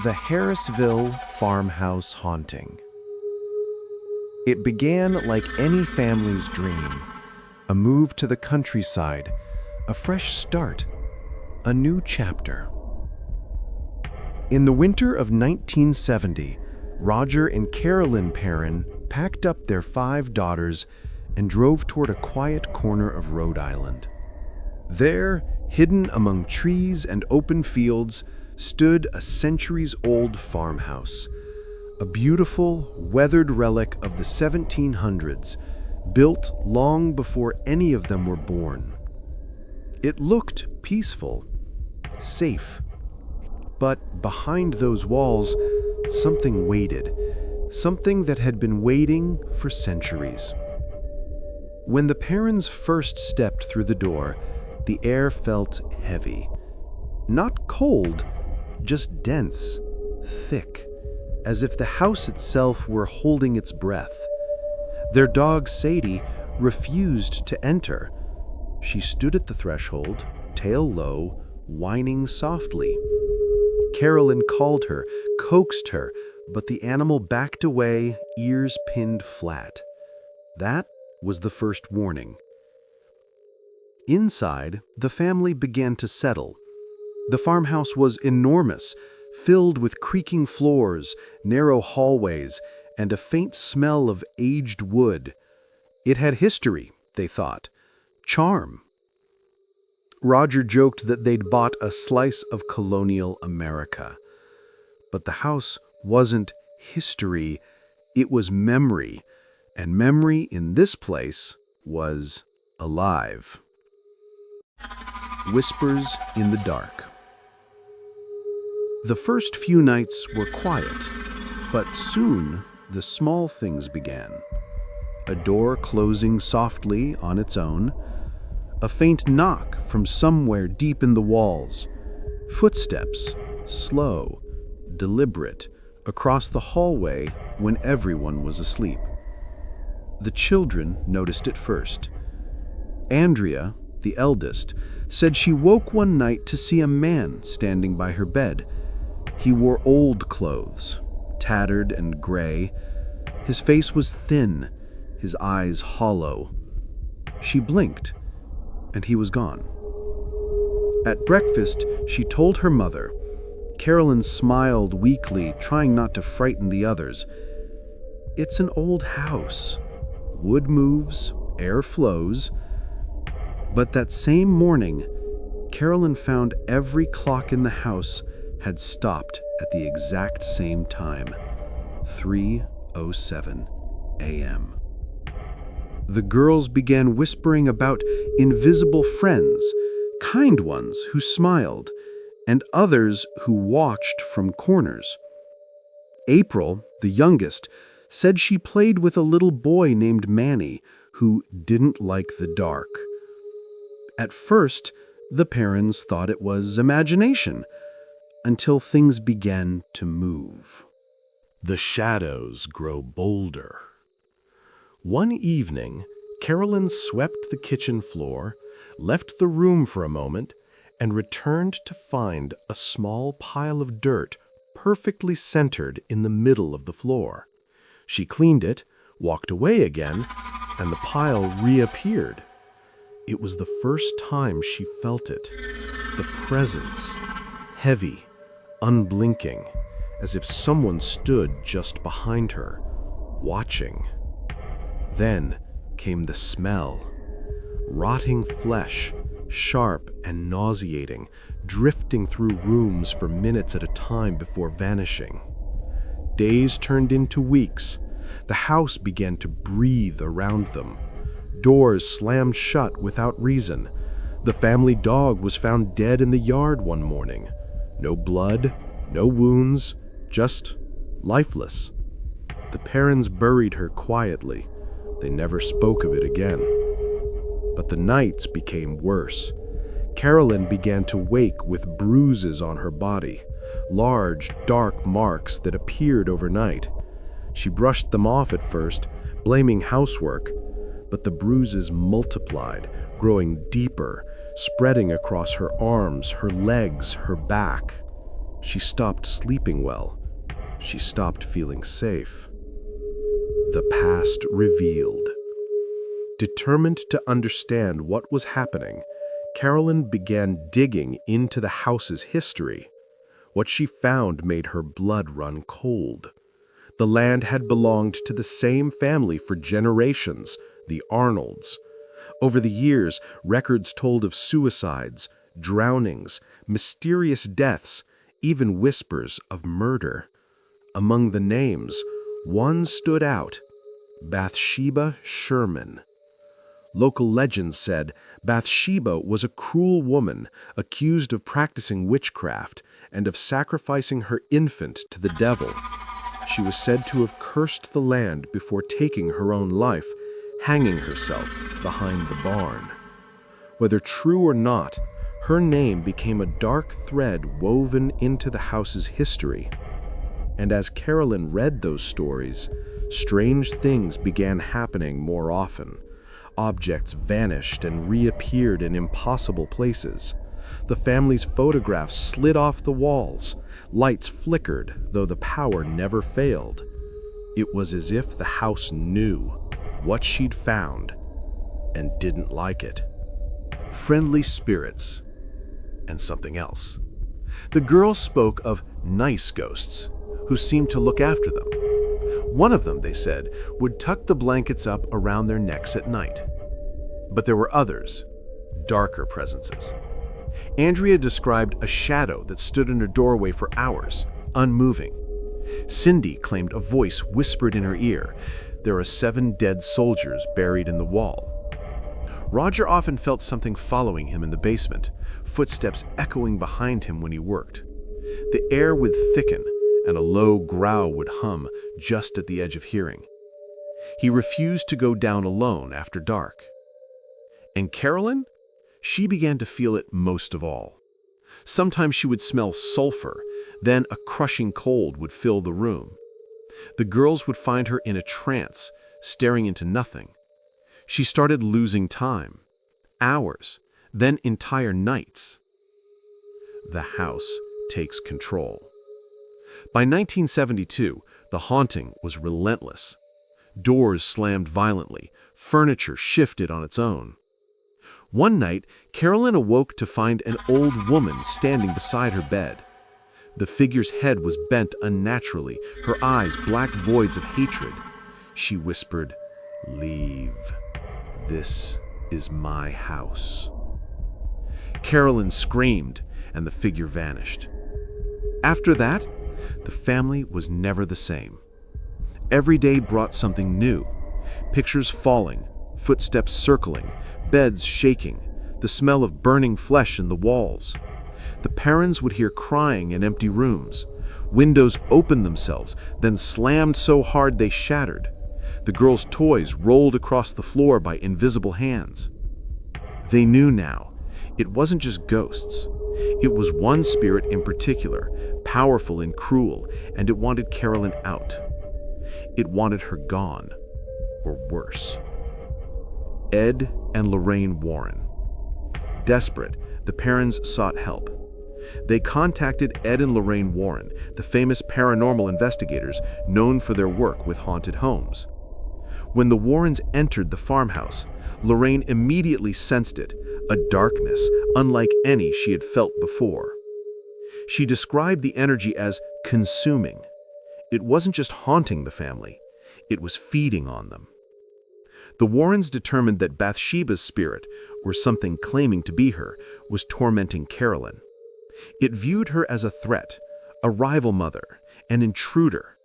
The Harrisville Farmhouse Haunting. It began like any family's dream. A move to the countryside, a fresh start, a new chapter. In the winter of 1970, Roger and Carolyn Perron packed up their 5 daughters and drove toward a quiet corner of Rhode Island. There, hidden among trees and open fields, stood a centuries-old farmhouse, a beautiful, weathered relic of the 1700s, built long before any of them were born. It looked peaceful, safe, but behind those walls, something waited, something that had been waiting for centuries. When the Perrons first stepped through the door, the air felt heavy. Not cold, just dense, thick, as if the house itself were holding its breath. Their dog, Sadie, refused to enter. She stood at the threshold, tail low, whining softly. Carolyn called her, coaxed her, but the animal backed away, ears pinned flat. That was the first warning. Inside, the family began to settle. The farmhouse was enormous, filled with creaking floors, narrow hallways, and a faint smell of aged wood. It had history, they thought, charm. Roger joked that they'd bought a slice of colonial America. But the house wasn't history, it was memory, and memory in this place was alive. Whispers in the dark. The first few nights were quiet, but soon the small things began. A door closing softly on its own, a faint knock from somewhere deep in the walls, footsteps, slow, deliberate, across the hallway when everyone was asleep. The children noticed it first. Andrea, the eldest, said she woke one night to see a man standing by her bed. He wore old clothes, tattered and gray. His face was thin, his eyes hollow. She blinked, and he was gone. At breakfast, she told her mother. Carolyn smiled weakly, trying not to frighten the others. It's an old house. Wood moves, air flows. But that same morning, Carolyn found every clock in the house had stopped at the exact same time, 3:07 a.m. The girls began whispering about invisible friends, kind ones who smiled, and others who watched from corners. April, the youngest, said she played with a little boy named Manny, who didn't like the dark. At first, the Perrons thought it was imagination, until things began to move. The shadows grow bolder. One evening, Carolyn swept the kitchen floor, left the room for a moment, and returned to find a small pile of dirt perfectly centered in the middle of the floor. She cleaned it, walked away again, and the pile reappeared. It was the first time she felt it. The presence, heavy, unblinking, as if someone stood just behind her, watching. Then came the smell. Rotting flesh, sharp and nauseating, drifting through rooms for minutes at a time before vanishing. Days turned into weeks. The house began to breathe around them. Doors slammed shut without reason. The family dog was found dead in the yard one morning. No blood, no wounds, just lifeless. The Perrons buried her quietly. They never spoke of it again. But the nights became worse. Carolyn began to wake with bruises on her body, large, dark marks that appeared overnight. She brushed them off at first, blaming housework, but the bruises multiplied, growing deeper, spreading across her arms, her legs, her back. She stopped sleeping well. She stopped feeling safe. The past revealed. Determined to understand what was happening, Carolyn began digging into the house's history. What she found made her blood run cold. The land had belonged to the same family for generations, the Arnolds. Over the years, records told of suicides, drownings, mysterious deaths, even whispers of murder. Among the names, one stood out: Bathsheba Sherman. Local legends said Bathsheba was a cruel woman accused of practicing witchcraft and of sacrificing her infant to the devil. She was said to have cursed the land before taking her own life, hanging herself behind the barn. Whether true or not, her name became a dark thread woven into the house's history. And as Carolyn read those stories, strange things began happening more often. Objects vanished and reappeared in impossible places. The family's photographs slid off the walls. Lights flickered, though the power never failed. It was as if the house knew what she'd found and didn't like it. Friendly spirits and something else. The girls spoke of nice ghosts who seemed to look after them. One of them, they said, would tuck the blankets up around their necks at night. But there were others, darker presences. Andrea described a shadow that stood in her doorway for hours, unmoving. Cindy claimed a voice whispered in her ear, "There are 7 dead soldiers buried in the wall." Roger often felt something following him in the basement, footsteps echoing behind him when he worked. The air would thicken, and a low growl would hum just at the edge of hearing. He refused to go down alone after dark. And Carolyn? She began to feel it most of all. Sometimes she would smell sulfur, then a crushing cold would fill the room. The girls would find her in a trance, staring into nothing. She started losing time. Hours, then entire nights. The house takes control. By 1972, the haunting was relentless. Doors slammed violently, furniture shifted on its own. One night, Carolyn awoke to find an old woman standing beside her bed. The figure's head was bent unnaturally, her eyes black voids of hatred. She whispered, "Leave. This is my house." Carolyn screamed, and the figure vanished. After that, the family was never the same. Every day brought something new. Pictures falling, footsteps circling, beds shaking, the smell of burning flesh in the walls. The Perrons would hear crying in empty rooms. Windows opened themselves, then slammed so hard they shattered. The girls' toys rolled across the floor by invisible hands. They knew now. It wasn't just ghosts. It was one spirit in particular, powerful and cruel, and it wanted Carolyn out. It wanted her gone, or worse. Ed and Lorraine Warren. Desperate, the Perrons sought help. They contacted Ed and Lorraine Warren, the famous paranormal investigators known for their work with haunted homes. When the Warrens entered the farmhouse, Lorraine immediately sensed it, a darkness unlike any she had felt before. She described the energy as consuming. It wasn't just haunting the family, it was feeding on them. The Warrens determined that Bathsheba's spirit, or something claiming to be her, was tormenting Carolyn. It viewed her as a threat, a rival mother, an intruder.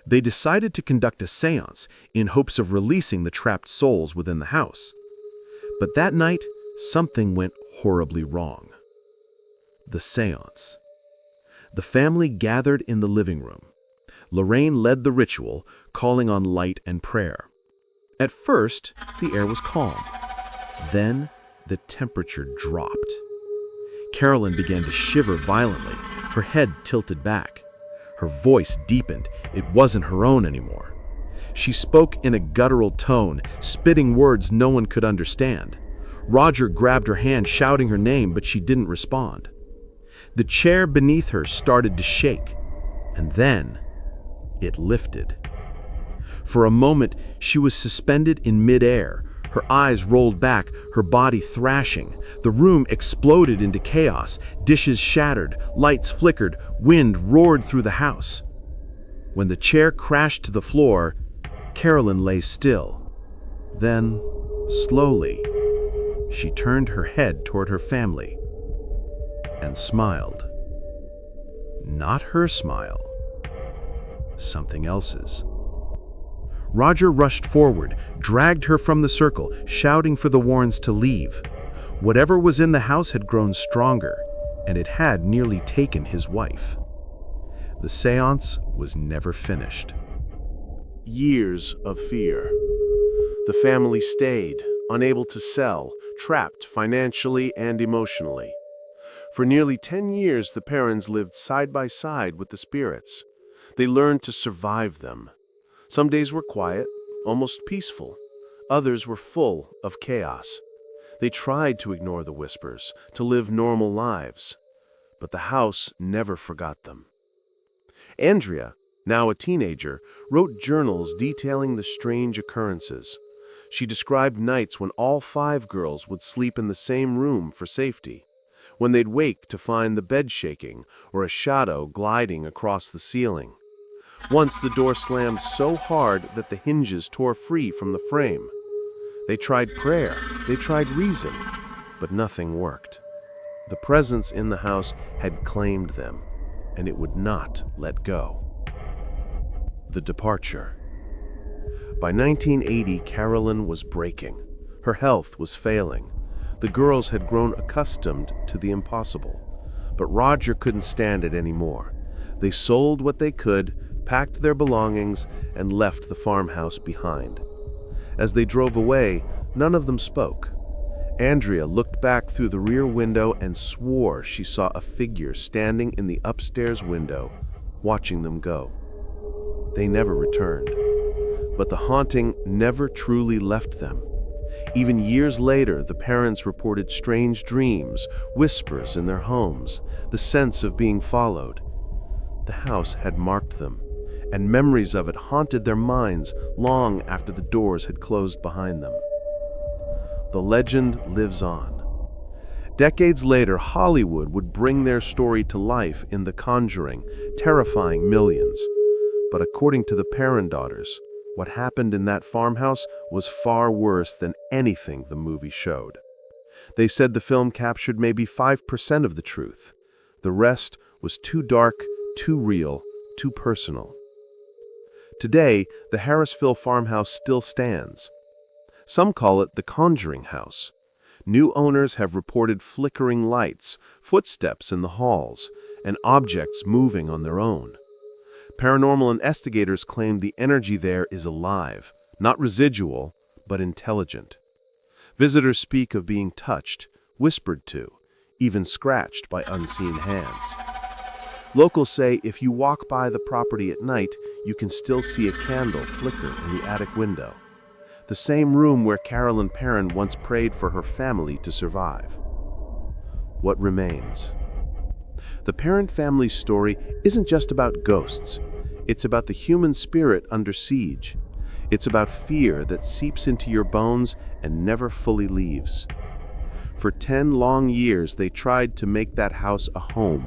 They decided to conduct a seance in hopes of releasing the trapped souls within the house. But that night, something went horribly wrong. The seance. The family gathered in the living room. Lorraine led the ritual, calling on light and prayer. At first, the air was calm. Then, the temperature dropped. Carolyn began to shiver violently, her head tilted back. Her voice deepened. It wasn't her own anymore. She spoke in a guttural tone, spitting words no one could understand. Roger grabbed her hand, shouting her name, but she didn't respond. The chair beneath her started to shake, and then it lifted. For a moment, she was suspended in midair. Her eyes rolled back, her body thrashing. The room exploded into chaos. Dishes shattered, lights flickered, wind roared through the house. When the chair crashed to the floor, Carolyn lay still. Then, slowly, she turned her head toward her family and smiled. Not her smile, something else's. Roger rushed forward, dragged her from the circle, shouting for the Warrens to leave. Whatever was in the house had grown stronger, and it had nearly taken his wife. The séance was never finished. Years of fear. The family stayed, unable to sell, trapped financially and emotionally. For nearly 10 years, the Perrons lived side by side with the spirits. They learned to survive them. Some days were quiet, almost peaceful. Others were full of chaos. They tried to ignore the whispers, to live normal lives. But the house never forgot them. Andrea, now a teenager, wrote journals detailing the strange occurrences. She described nights when all 5 girls would sleep in the same room for safety, when they'd wake to find the bed shaking or a shadow gliding across the ceiling. Once the door slammed so hard that the hinges tore free from the frame. They tried prayer, they tried reason, but nothing worked. The presence in the house had claimed them, and it would not let go. The departure. By 1980, Carolyn was breaking. Her health was failing. The girls had grown accustomed to the impossible. But Roger couldn't stand it anymore. They sold what they could, packed their belongings, and left the farmhouse behind. As they drove away, none of them spoke. Andrea looked back through the rear window and swore she saw a figure standing in the upstairs window, watching them go. They never returned. But the haunting never truly left them. Even years later, the parents reported strange dreams, whispers in their homes, the sense of being followed. The house had marked them, and memories of it haunted their minds long after the doors had closed behind them. The legend lives on. Decades later, Hollywood would bring their story to life in The Conjuring, terrifying millions. But according to the Perron daughters, what happened in that farmhouse was far worse than anything the movie showed. They said the film captured maybe 5% of the truth. The rest was too dark, too real, too personal. Today, the Harrisville farmhouse still stands. Some call it the Conjuring House. New owners have reported flickering lights, footsteps in the halls, and objects moving on their own. Paranormal investigators claim the energy there is alive, not residual, but intelligent. Visitors speak of being touched, whispered to, even scratched by unseen hands. Locals say if you walk by the property at night, you can still see a candle flicker in the attic window, the same room where Carolyn Perron once prayed for her family to survive. What remains? The Perron family's story isn't just about ghosts. It's about the human spirit under siege. It's about fear that seeps into your bones and never fully leaves. For 10 long years, they tried to make that house a home.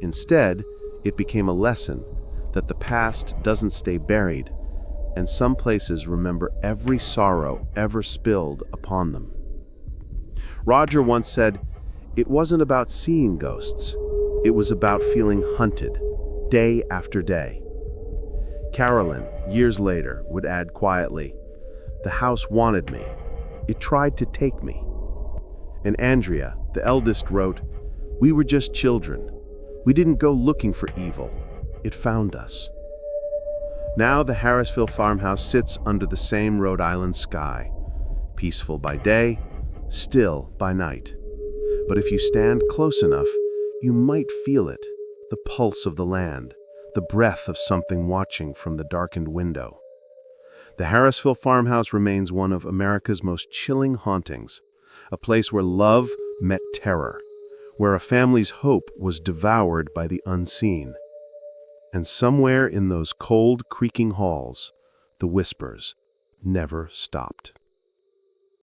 Instead, it became a lesson that the past doesn't stay buried, and some places remember every sorrow ever spilled upon them. Roger once said, "It wasn't about seeing ghosts. It was about feeling hunted, day after day." Carolyn, years later, would add quietly, "The house wanted me. It tried to take me." And Andrea, the eldest, wrote, "We were just children. We didn't go looking for evil. It found us." Now the Harrisville farmhouse sits under the same Rhode Island sky, peaceful by day, still by night. But if you stand close enough, you might feel it, the pulse of the land, the breath of something watching from the darkened window. The Harrisville farmhouse remains one of America's most chilling hauntings, a place where love met terror, where a family's hope was devoured by the unseen. And somewhere in those cold, creaking halls, the whispers never stopped.